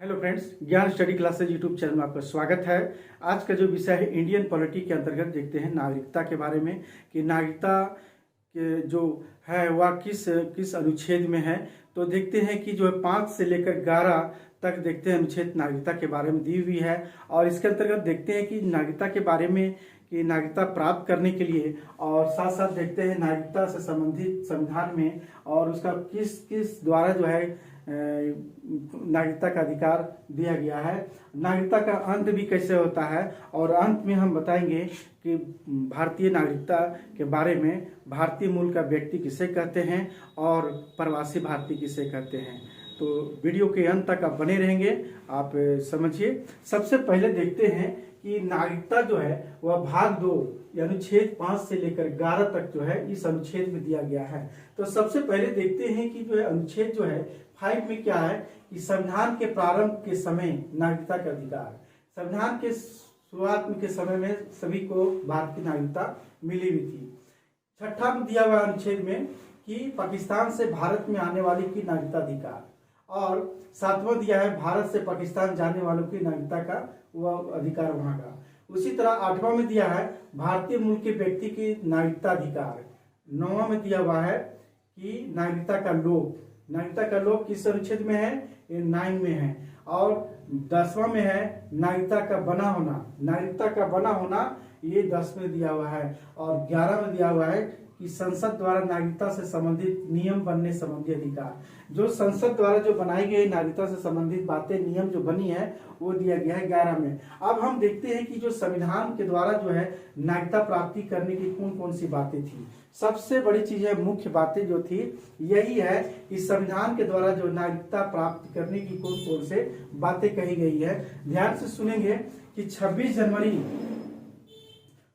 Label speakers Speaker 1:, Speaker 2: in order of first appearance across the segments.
Speaker 1: Hello friends, ज्ञान study classes YouTube channel में आपका स्वागत है। आज का जो विषय है इंडियन पॉलिटी के अंतर्गत देखते हैं नागरिकता के बारे में कि नागरिकता के जो है वह किस किस अनुच्छेद में है। तो देखते हैं कि जो है 5 से लेकर 11 तक देखते हैं अनुच्छेद नागरिकता के बारे में दी हुई है। और इसके अंतर्गत देखते हैं कि नागरिकता के बारे में कि नागरिकता प्राप्त करने के लिए और साथ साथ देखते हैं नागरिकता से संबंधित संविधान में और उसका किस किस द्वारा जो है नागरिकता का अधिकार दिया गया है, नागरिकता का अंत भी कैसे होता है। और अंत में हम बताएंगे कि भारतीय नागरिकता के बारे में भारतीय मूल का व्यक्ति किसे कहते हैं और प्रवासी भारतीय किसे कहते हैं। तो वीडियो के अंत तक आप बने रहेंगे, आप समझिए। सबसे पहले देखते हैं कि नागरिकता जो है वह भाग 2 अनुच्छेद 5 से लेकर 11 तक जो है इस अनुच्छेद में दिया गया है। तो सबसे पहले देखते हैं कि जो है अनुच्छेद जो है 5 में क्या है कि संविधान के प्रारंभ के समय नागरिकता का अधिकार, संविधान के शुरुआत के समय में सभी को भारतीय नागरिकता मिली हुई थी। 6वां में दिया हुआ अनुच्छेद में कि पाकिस्तान से भारत में आने वाले की नागरिकता अधिकार, और 7वां दिया है भारत से पाकिस्तान जाने वालों की नागरिकता का वह अधिकार वहां का। उसी तरह 8वां में दिया है भारतीय मूल के व्यक्ति की नागरिकता अधिकार। 9वां में दिया हुआ है कि नागरिकता का लोप, नागरिकता का लोप किस अनुच्छेद में है, ये 9 में है। और 10वां में है नागरिकता का बना होना, नागरिकता का बना होना ये 10 में दिया हुआ है। और 11 में दिया हुआ है कि संसद द्वारा नागरिकता से संबंधित नियम बनने संबंधी अधिकार, जो संसद द्वारा जो बनाई गई नागरिकता से संबंधित बातें नियम जो बनी है वो दिया गया है 11 में। अब हम देखते हैं कि जो संविधान के द्वारा जो है नागरिकता प्राप्ति करने की कौन कौन सी बातें थी। सबसे बड़ी चीज है, मुख्य बातें जो थी यही है कि संविधान के द्वारा जो नागरिकता प्राप्त करने की कौन कौन से बातें कही गई है। ध्यान से सुनेंगे कि 26 जनवरी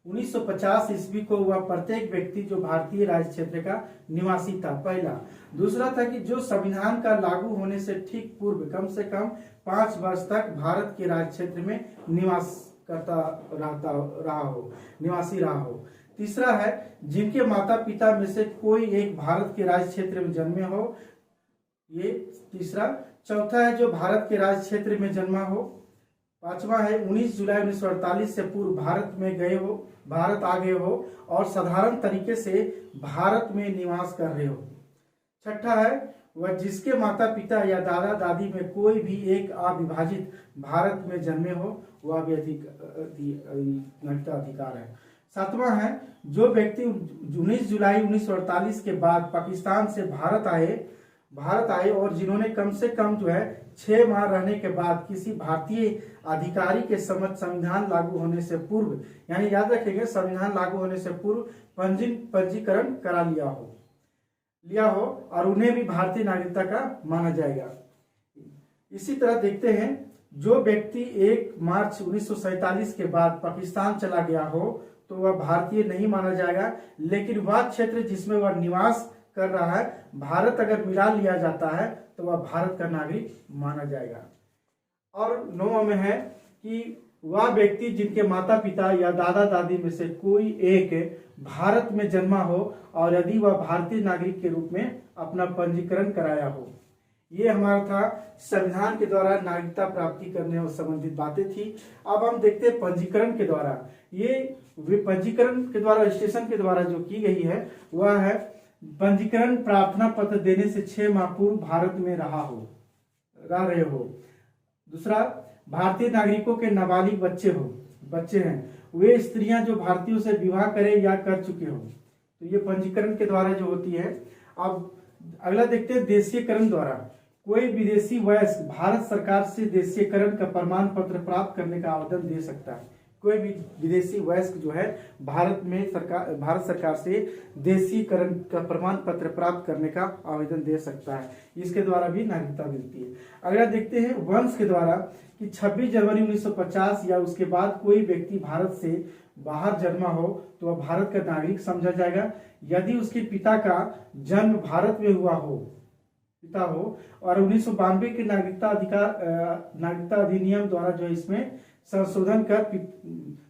Speaker 1: 1950 ईस्वी को वह प्रत्येक व्यक्ति जो भारतीय राज्य क्षेत्र का निवासी था, पहला। दूसरा था कि जो संविधान का लागू होने से ठीक पूर्व कम से कम 5 वर्ष तक भारत के राज्य क्षेत्र में निवास करता निवासी रहा हो। तीसरा है जिनके माता पिता में से कोई एक भारत के राज्य क्षेत्र में जन्मे हो, ये तीसरा। चौथा है जो भारत के राज्य क्षेत्र में जन्मा हो। 5वां है 19 जुलाई 1948 से पूर्व भारत आ गए हो और साधारण तरीके से भारत में निवास कर रहे हो। 6ठा है वह जिसके माता पिता या दादा दादी में कोई भी एक अविभाजित भारत में जन्मे हो, वह भी नागरिकता अधिकार है। 7वां है जो व्यक्ति 19 जुलाई 1948 के बाद पाकिस्तान से भारत आए और जिन्होंने कम से कम जो है 6 माह रहने के बाद किसी भारतीय अधिकारी के समक्ष संविधान लागू होने से पूर्व, यानी याद रखेंगे संविधान लागू होने से पूर्व पंजीकरण करा लिया हो और उन्हें भी भारतीय नागरिकता का माना जाएगा। इसी तरह देखते हैं जो व्यक्ति 1 मार्च 1947 के बाद पाकिस्तान चला गया हो तो वह भारतीय नहीं माना जाएगा, लेकिन वह क्षेत्र जिसमें वह निवास कर रहा है भारत अगर मिला लिया जाता है तो वह भारत का नागरिक माना जाएगा। और 9वां में है कि वह व्यक्ति जिनके माता पिता या दादा दादी में से कोई एक भारत में जन्मा हो और यदि वह भारतीय नागरिक के रूप में अपना पंजीकरण कराया हो। ये हमारा था संविधान के द्वारा नागरिकता प्राप्ति करने और संबंधित बातें थी। अब हम देखते हैं पंजीकरण के द्वारा, ये पंजीकरण के द्वारा रजिस्ट्रेशन के द्वारा जो की गई है वह है पंजीकरण प्रार्थना पत्र देने से 6 माह पूर्व भारत में रह रहे हो। दूसरा, भारतीय नागरिकों के नाबालिग बच्चे हैं, वे स्त्रियां जो भारतीयों से विवाह करे या कर चुके हो, तो ये पंजीकरण के द्वारा जो होती है। अब अगला देखते हैं देशीयकरण द्वारा, कोई विदेशी वयस्क भारत सरकार से देशीयकरण का प्रमाण पत्र प्राप्त करने का आवेदन दे सकता है। कोई भी विदेशी वयस्क जो है भारत सरकार से देशीकरण का प्रमाण पत्र प्राप्त करने का आवेदन दे सकता है, इसके द्वारा भी नागरिकता मिलती है। अगला देखते हैं वंश के द्वारा कि 26 जनवरी 1950 या उसके बाद कोई व्यक्ति भारत से बाहर जन्मा हो तो वह भारत का नागरिक समझा जाएगा यदि उसके पिता का जन्म भारत में हुआ हो और 1992 के नागरिकता अधिनियम द्वारा जो इसमें संशोधन कर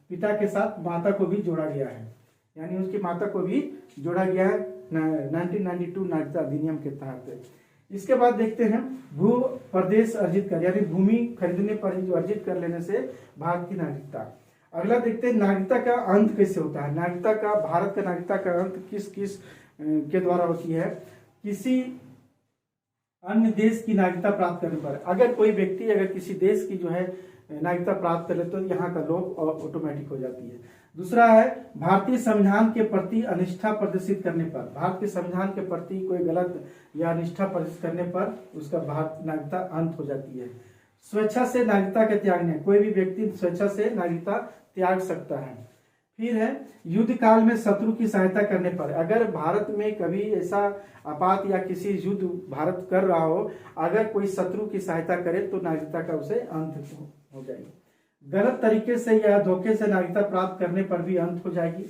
Speaker 1: पिता के साथ माता को भी जोड़ा गया है, यानी उसकी माता को भी जोड़ा गया है 1992 नागरिकता अधिनियम के तहत। इसके बाद देखते हैं भू प्रदेश अर्जित कर, यानी भूमि खरीदने पर जो अर्जित कर लेने से भारत की नागरिकता। अगला देखते हैं नागरिकता का अंत कैसे होता है। नागरिकता का, भारत का नागरिकता का अंत किस किस के द्वारा होती है। किसी अन्य देश की नागरिकता प्राप्त करने पर, अगर कोई व्यक्ति अगर किसी देश की जो है नागरिकता प्राप्त कर ले तो यहाँ का लोग ऑटोमेटिक हो जाती है। दूसरा है भारतीय संविधान के प्रति अनिष्ठा प्रदर्शित करने पर, भारत के संविधान के प्रति कोई गलत या अनिष्ठा प्रदर्शित करने पर उसका भारत नागरिकता अंत हो जाती है। स्वेच्छा से नागरिकता के त्यागने, कोई भी व्यक्ति स्वेच्छा से नागरिकता त्याग सकता है। फिर है युद्ध काल में शत्रु की सहायता करने पर, अगर भारत में कभी ऐसा आपात या किसी युद्ध भारत कर रहा हो, अगर कोई शत्रु की सहायता करे तो नागरिकता का उसे अंत हो जाएगी। गलत तरीके से या धोखे से नागरिकता प्राप्त करने पर भी अंत हो जाएगी।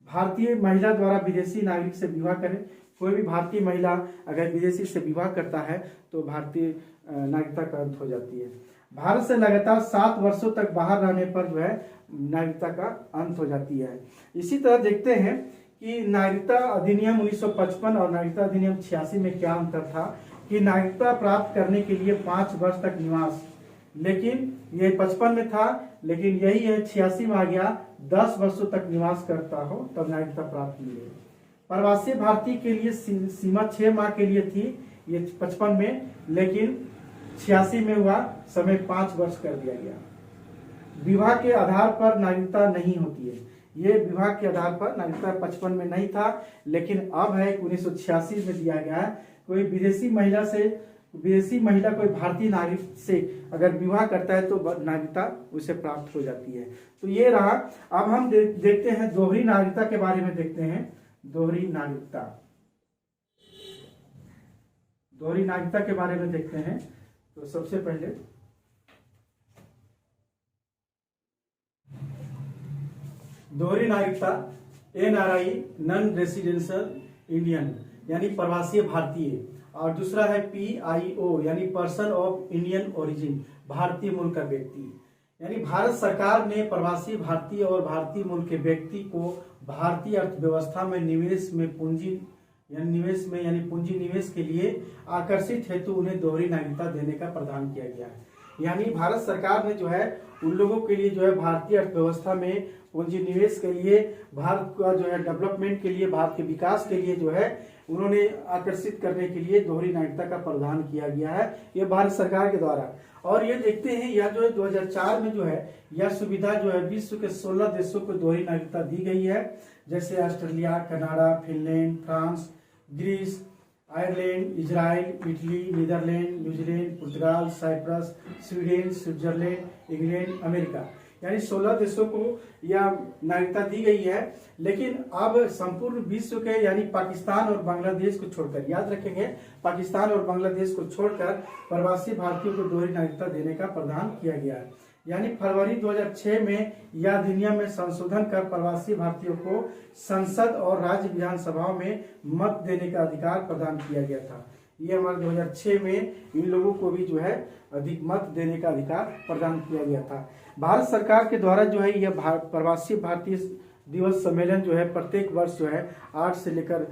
Speaker 1: भारतीय महिला द्वारा विदेशी नागरिक से विवाह करें, कोई भी भारतीय महिला अगर विदेशी से विवाह करता है तो भारतीय नागरिकता का अंत हो जाती है। भारत से लगातार 7 वर्षों तक बाहर रहने पर जो है नागरिकता का अंत हो जाती है। इसी तरह देखते हैं कि नागरिकता अधिनियम 1955 और नागरिकता अधिनियम 86 में क्या अंतर था कि नागरिकता प्राप्त करने के लिए 5 वर्ष तक निवास, लेकिन ये 55 में था, लेकिन यही है 86 में आ गया 10 वर्षों तक निवास करता हो तब नागरिकता प्राप्त मिलेगी। प्रवासी भारतीय के लिए सीमा 6 माह के लिए थी ये 55 में, लेकिन 86 में हुआ समय 5 वर्ष कर दिया गया। विवाह के आधार पर नागरिकता नहीं होती है, ये विवाह के आधार पर नागरिकता 55 में नहीं था, लेकिन अब है 1986 में दिया गया है। कोई विदेशी महिला कोई भारतीय नागरिक से अगर विवाह करता है तो नागरिकता उसे प्राप्त हो जाती है। तो ये रहा। अब हम देखते हैं दोहरी नागरिकता के बारे में। देखते हैं दोहरी नागरिकता, दोहरी नागरिकता के बारे में देखते हैं। तो सबसे पहले दोहरी नागरिकता NRI, नॉन रेसिडेंशियल इंडियन, यानी प्रवासी भारतीय, और दूसरा है PIO यानी पर्सन ऑफ इंडियन ओरिजिन, भारतीय मूल का व्यक्ति। यानी भारत सरकार ने प्रवासी भारतीय और भारतीय मूल के व्यक्ति को भारतीय अर्थव्यवस्था में निवेश में पूंजी यानी पूंजी निवेश के लिए आकर्षित हेतु उन्हें दोहरी नागरिकता देने का प्रावधान किया गया है। यानी भारत सरकार ने जो है उन लोगों के लिए जो है भारतीय अर्थव्यवस्था में पूंजी निवेश के लिए, भारत का जो है डेवलपमेंट के लिए, भारत के विकास के लिए जो है उन्होंने आकर्षित करने के लिए दोहरी नागरिकता का प्रावधान किया गया है, ये भारत सरकार के द्वारा। और ये देखते हैं यह जो है 2004 में जो है यह सुविधा जो है विश्व के 16 देशों को दोहरी नागरिकता दी गई है, जैसे Australia, Canada, Finland, France, Greece, Ireland, Israel, Italy, Netherland, New Zealand, पुर्तगाल, Cyprus, Sweden, Switzerland, England, America, यानी 16 देशों को यह नागरिकता दी गई है। लेकिन अब संपूर्ण विश्व के यानी पाकिस्तान और बांग्लादेश को छोड़कर, याद रखेंगे, पाकिस्तान और बांग्लादेश को छोड़कर प्रवासी भारतीयों को दोहरी नागरिकता देने का प्रावधान किया गया है। यानी फरवरी 2006 में यह अधिनियम में संशोधन कर प्रवासी भारतीयों को संसद और राज्य विधानसभाओं में मत देने का अधिकार प्रदान किया गया था। ये हमारे 2006 में इन लोगों को भी जो है अधिक मत देने का अधिकार प्रदान किया गया था। भारत सरकार के द्वारा जो है यह प्रवासी भारतीय दिवस सम्मेलन जो है प्रत्येक वर्ष जो है 8 से लेकर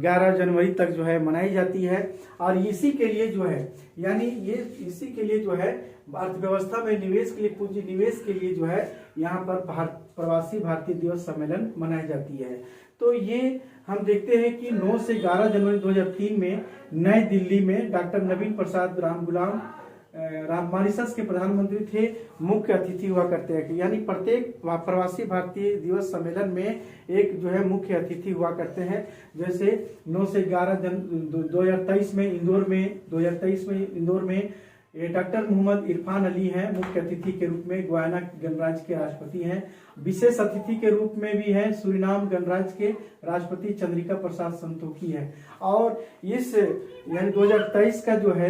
Speaker 1: 11 जनवरी तक जो है मनाई जाती है। और इसी के लिए जो है यानी ये इसी के लिए जो है अर्थव्यवस्था में निवेश के लिए, पूंजी निवेश के लिए जो है यहाँ पर प्रवासी भारतीय दिवस सम्मेलन मनाई जाती है। तो ये हम देखते हैं कि 9 से 11 जनवरी 2003 में नई दिल्ली में डॉक्टर नवीन प्रसाद मॉरिशस के प्रधानमंत्री थे, मुख्य अतिथि हुआ करते हैं। यानी प्रत्येक प्रवासी भारतीय दिवस सम्मेलन में एक जो है मुख्य अतिथि हुआ करते हैं। जैसे 9 से 11 2023 में इंदौर में डॉक्टर मोहम्मद इरफान अली हैं मुख्य अतिथि के रूप में, गुयाना गणराज्य के राष्ट्रपति हैं। विशेष अतिथि के रूप में भी हैं सुरीनाम गणराज्य के राष्ट्रपति चंद्रिका प्रसाद संतोखी हैं। और इस यानी 2023 का जो है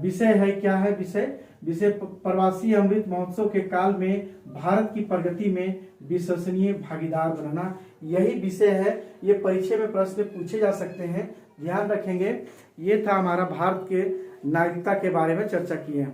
Speaker 1: विषय है, क्या है विषय प्रवासी अमृत महोत्सव के काल में भारत की प्रगति में विश्वसनीय भागीदार बनाना, यही विषय है। ये परीक्षा में प्रश्न पूछे जा सकते हैं, ध्यान रखेंगे। ये था हमारा भारत के नागरिकता के बारे में चर्चा किए हैं।